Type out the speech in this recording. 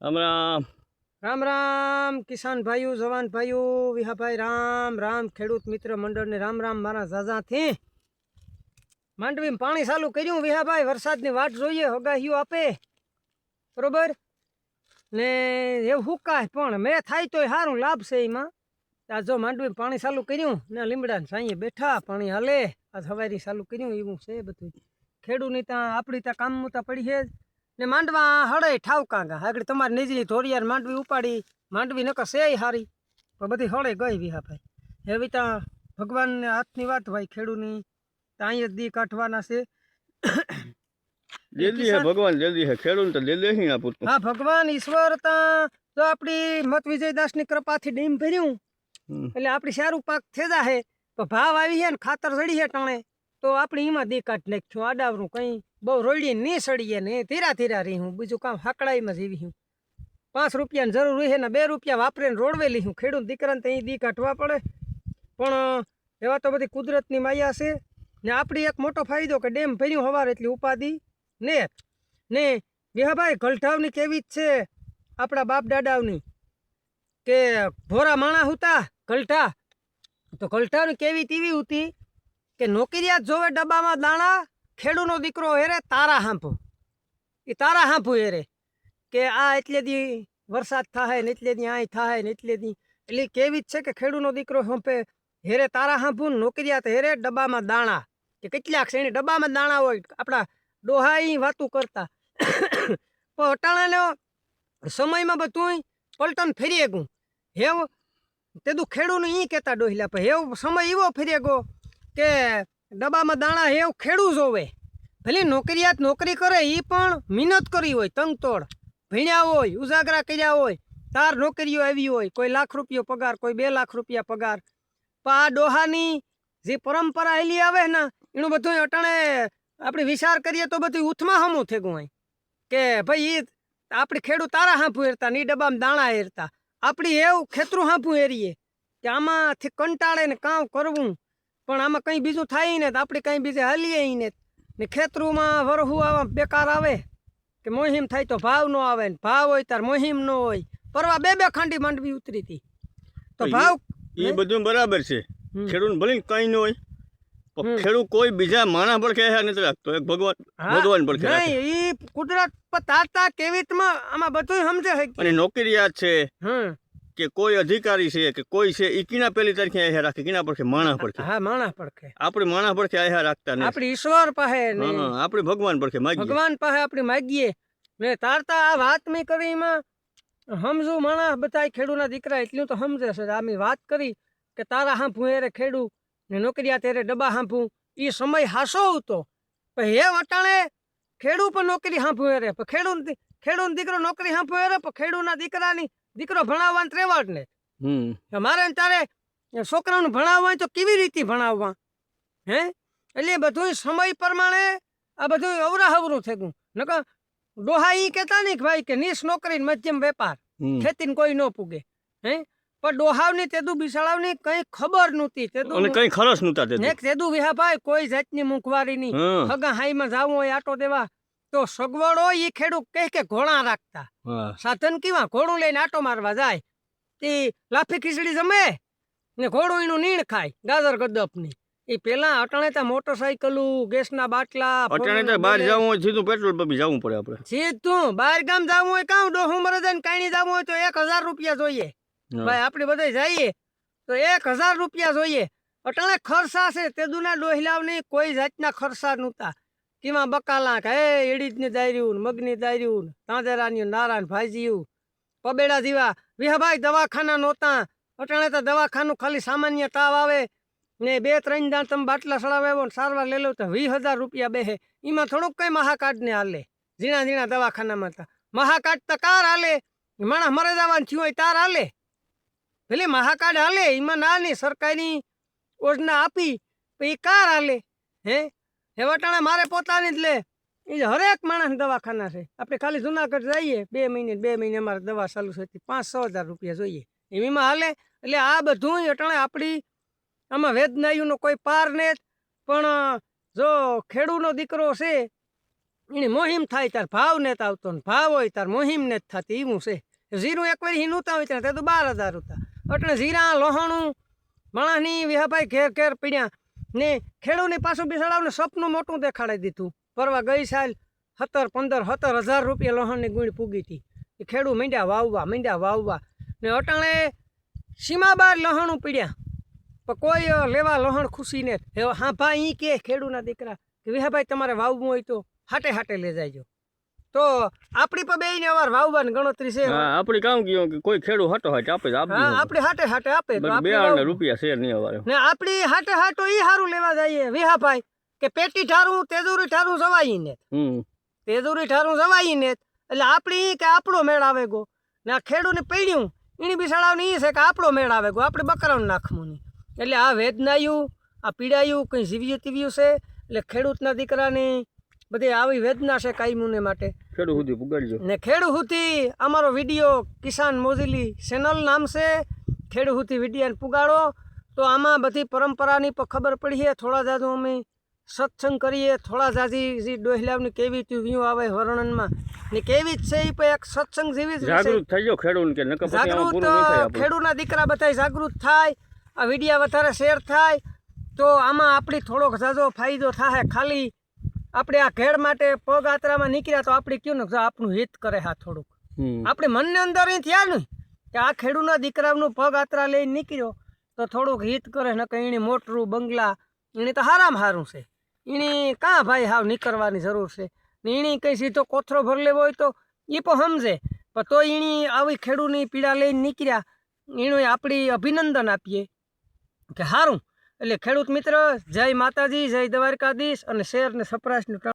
રામ રામ રામ કિસાન ભાઈઓ જવાન ભાઈઓ વિહાભાઈ રામ રામ ખેડૂત મિત્ર મંડળને રામ રામ મારા ઝાઝાથી માંડવીમાં પાણી ચાલુ કર્યું વિહાભાઈ વરસાદની વાટ જોઈએ હગાહીઓ આપે બરોબર ને એવું હુકાય પણ મેં થાય તોય સારું લાભ છે એમાં આ જો માંડવીમાં પાણી ચાલુ કર્યું ને લીમડાને સાંઈએ બેઠા પાણી હાલે આ સવારી ચાલુ કર્યું એવું છે બધું ખેડૂતની ત્યાં આપણી ત્યાં કામમાં ત્યાં પડી છે ને માંડવા હળે ઠાવકાંગા આગળ તમારી નીચની ધોરિયાર માંડવી ઉપાડી માંડવી નકર છે હારી પણ બધી હળે ગઈ વિહાભાઈ એવી ત્યાં ભગવાનને હાથની વાત ભાઈ ખેડૂતની ત્યાં જ દી કાઢવાના છે જલ્દી હે ભગવાન જલ્દી હે ખેડૂત તો જલ્દી હી આપું હા ભગવાન ઈશ્વર ત્યાં જો આપણી મત વિજયદાસની કૃપાથી ડીમ ભર્યું એટલે આપણી સારું પાક થઈ જાહે તો ભાવ આવી છે ને ખાતર સડી છે ટાણે તો આપણે એમાં દી કાઢ નાખ્યું આડાવરું કંઈ બહુ રોડીએ નહીં સડીએ ને ધીરા ધીરા રહી હું બીજું કામ હાકડાઈમાં જીવી હું 5 રૂપિયાની જરૂર હોય ને 2 રૂપિયા વાપરીને રોડવેલી હું ખેડૂત દીકરાને ત્યાં દી કાઢવા પડે પણ એવા તો બધી કુદરતની માયા છે ને આપણી એક મોટો ફાયદો કે ડેમ ભર્યું હવાર એટલી ઉપાધિ ને વિહાભાઈ ગલઢાવની કેવી જ છે આપણા બાપ દાદાઓની કે ભોરા માણા હતા ગલઢા તો ગલઢાવની કેવી તેવી હતી કે નોકરિયાત જોવે ડબ્બામાં દાણા ખેડૂનો દીકરો હેરે તારા હાંભો એ તારા હાંભું હેરે કે આ એટલે દી વરસાદ થાય ને એટલે દી આય થાય ને એટલે દી એટલે કેવી જ છે કે ખેડૂનો દીકરો હંપે હેરે તારા હાંભું નોકરિયાત હેરે ડબ્બામાં દાણા કે કેટલાક શ્રેણી ડબ્બામાં દાણા હોય આપણા ડોહાઈ વાતું કરતા પણ અટાણાનો સમયમાં બધું પલટન ફેરીએ ગયું હેવ તેદું ખેડૂને એ કહેતા ડોહિલા પણ હેવ સમય એવો ફેરીએ ગયો કે ડબ્બામાં દાણા હેવ ખેડૂ જોવે ભલે નોકરિયાત નોકરી કરે એ પણ મહેનત કરી હોય તંગ તોડ ભણ્યા હોય ઉજાગરા કર્યા હોય તાર નોકરીઓ આવી હોય કોઈ લાખ રૂપિયો પગાર કોઈ 2 લાખ રૂપિયા પગાર પણ આ ડોહાની જે પરંપરા હેલી આવે ને એનું બધું અટાણે આપણે વિચાર કરીએ તો બધું ઉથમાં હમું થઈ ગયું હોય કે ભાઈ એ આપણે ખેડૂત તારા હાંફું હેરતા ને ડબ્બામાં દાણા હેરતા આપણી એવું ખેતરું હાંફું હેરીએ કે આમાંથી કંટાળે ને કામ કરવું પણ આમાં કંઈ બીજું થાય ને તો આપણે કંઈ બીજે હાલીએ ને ખેતરુંમાં વરહું આવા બેકાર આવે કે મોહિમ થાય તો ભાવ ન આવે ને ભાવ હોય ત્યારે મોહિમ ન હોય પરવા 2 ખાંડી માંડવી ઉતરી હતી તો ભાવ એ બધું બરાબર છે ખેડૂત ભલે કંઈ ન હોય પણ ખેડૂત કોઈ બીજા માણસ પર કહે નથી રાખતો એક ભગવાન પર કહે નહીં એ કુદરત પર તાતા કેવીતમાં આમાં બધું સમજે છે અને નોકરિયાત છે કે કોઈ અધિકારી છે કે કોઈ છે એ કિના પેલી તારીખે આયા રાખે કિના પર માણસ પર હા માણસ પર આપણે માણસ પર આયા રાખતા ને આપણે ઈશ્વર પાસે ને આપણે ભગવાન પર માગીએ ભગવાન પાસે આપણે માગીએ ને તારતા આ વાત મેં કરી એમાં સમજુ માણસ બધા ખેડૂના દીકરા એટલું તો સમજે છે આમી વાત કરી કે તારા હાંફું હેરે ખેડૂ ને નોકરિયા તેરે ડબ્બા હાંફું એ સમય હાસો હતો પણ હે વટાણે ખેડૂ પણ નોકરી હાંફું હેરે પણ ખેડૂત દીકરો નોકરી હાંફું હેરે પણ ખેડૂના દીકરાની દીકરો ભણાવવાનું ત્રેવાડ ને મારે તારે છોકરાનું ભણાવવા હોય તો કેવી રીતે ભણાવવા હે એટલે બધું સમય પ્રમાણે આ બધું અવરાહવરું થઈ ગયું નકર ડોહા ઈ કહેતા નહીં કે ભાઈ કે નીસ નોકરી મધ્યમ વેપાર ખેતીને કોઈ ન પૂગે હે પણ ડોહાવની તેદું બિસાડાવની કઈ ખબર નહોતી તેદું કઈ ખરસ નહોતા તેદું વિહાભાઈ કોઈ જાતની મૂંઘવારી નહીં હગા હાઈમાં જાવું હોય આટો દેવા તો સગવડો એ ખેડૂત કહે કે ઘોડા રાખતા સાધન કેવા ઘોડું લઈને આટો મારવા જાય તે લાફી ખીચડી જમે ને ઘોડું એનું નીણ ખાય ગાજર ગદપની એ પેલા અટાણે ત્યાં મોટરસાયકલું ગેસના બાટલા અટાણે બહાર જવું હોય સીધું પેટ્રોલ પંપે જવું પડે આપણે સીધું બહાર ગામ જવું હોય કામ ડોહું મરે જાય ને કાંઈ જવું હોય તો 1000 રૂપિયા જોઈએ ભાઈ આપણે બધા જઈએ તો 1000 રૂપિયા જોઈએ અટાણે ખર્ચા છે તેદુના ડોહિલાવની કોઈ જાતના ખર્ચા નહોતા કેમાં બકાલા કે એડીજની દાયર્યું મગની દાયર્યું તાંજરાની નારાયણ ભાઈજીયું પબેડા જેવા વિહાભાઈ દવાખાના નહોતા અટાણે તો દવાખાનું ખાલી સામાન્ય તાવ આવે ને 2-3 દાણ તમે બાટલા સડાવ્યા ને સારવાર લઈ લો તો 20,000 રૂપિયા બેહે એમાં થોડુંક કઈ મહાકાર્ડ ને હાલે ઝીણા દવાખાનામાં હતા મહાકાર્ડ તો કાર હાલે માણસ મરે જવાનું થયું હોય તાર હાલે ભલે મહાકાર્ડ હાલે એમાં નાની સરકારી યોજના આપી એ કાર હાલે હે વટાણે મારે પોતાની જ લે એ હરેક માણસ દવાખાના છે આપણે ખાલી જુનાગઢ જઈએ 2 મહિને અમારે દવા ચાલુ છે 5-6 હજાર રૂપિયા જોઈએ એમાં હાલે એટલે આ બધું અટાણે આપણી આમાં વેદનાયુનો કોઈ પાર ને પણ જો ખેડૂનો દીકરો છે એની મોહિમ થાય તાર ભાવ ને આવતો ને ભાવ હોય તાર મોહિમ ને જ થતી એવું છે જીરું એક વાર નહોતા હોય ત્યાં તો 12,000 હતા એટલે જીરા લોહાણું માણસની વિહાભાઈ ઘેર ઘેર પીડ્યા ને ખેડૂની પાછું બિસાડાવને સપનું મોટું દેખાડી દીધું પરવા ગઈ સાલ 17,000 રૂપિયા લોહાણની ગુણ પૂગી હતી એ ખેડૂ મીંડ્યા વાવવા ને અટાણે સીમા બાર લહાણું પીડ્યા પણ કોઈ લેવા લહણ ખુશી ને હા ભાઈ ઈ કે ખેડૂના દીકરા કે વિહાભાઈ તમારે વાવવું હોય તો હાટે લઈ જાયજો તો આપણી પર બેયને અવાર વાવવાની ગણતરી છે આપણી કામ કયો કે કોઈ ખેડૂ હાટો હાટે આપે હા આપણે હાટે આપે તો બે આને રૂપિયા શેર નહીં અવારે ને આપણી હાટો ઈ હારું લેવા જઈએ વિહાભાઈ કે પેટી ઠારું તેજુરી ઠારું જવાઈ ને તેજુરી ઠારું જવાઈ ને એટલે આપણી કે આપણો મેળ આવે ગો ને આ ખેડૂને પીડ્યું એની બિસાડાવની ઈ છે કે આપણો મેળ આવે ગો આપણે બકરાનું નાખવું નહીં એટલે આ વેદનાયું આ પીડાયું કંઈ જીવ્યું તીવ્યું છે એટલે ખેડૂતના દીકરાની બધી આવી વેદના છે કાયમુને માટે ખેડૂત સુધી પુગાડજો ને ખેડૂત સુધી અમારો વિડીયો કિસાન મોજીલી ચેનલ નામ છે ખેડૂત સુધી વિડીયો પુગાડો તો આમાં બધી પરંપરાની પણ ખબર પડી છે થોડા જાજુ અમે સત્સંગ કરીએ થોડા જાજી જે ડોહલાવની કેવી વ્યૂ આવે વર્ણનમાં ને કેવી જ છે એ પણ એક સત્સંગ જેવી જ જાગૃત થઈ જાવ ખેડૂત કે નકર પછી આમાં પૂરું નહીં થાય ખેડૂતના દીકરા બધા જાગૃત થાય આ વિડીયો વધારે શેર થાય તો આમાં આપણી થોડોક જાજો ફાયદો થાય ખાલી આપણે આ ઘેડ માટે પગ આતરામાં નીકળ્યા તો આપણે કયું ને આપણું હિત કરે હા થોડુંક આપણે મનને અંદર થયા નહીં કે આ ખેડૂતના દીકરાનું પગ આતરા લઈને નીકળ્યો તો થોડુંક હિત કરે ને કંઈ એની મોટરું બંગલા એની તો હારામાં હારું છે એની કાં ભાઈ હાવ નીકળવાની જરૂર છે ને એની કંઈ સીધો કોથરો ભર લેવો હોય તો એ પણ સમજે પણ તો એની આવી ખેડૂતની પીડા લઈને નીકળ્યા એનું આપણી અભિનંદન આપીએ કે સારું એટલે ખેડૂત મિત્ર જય માતાજી જય દ્વારકાધીશ અને શેર ને સપ્રાસનું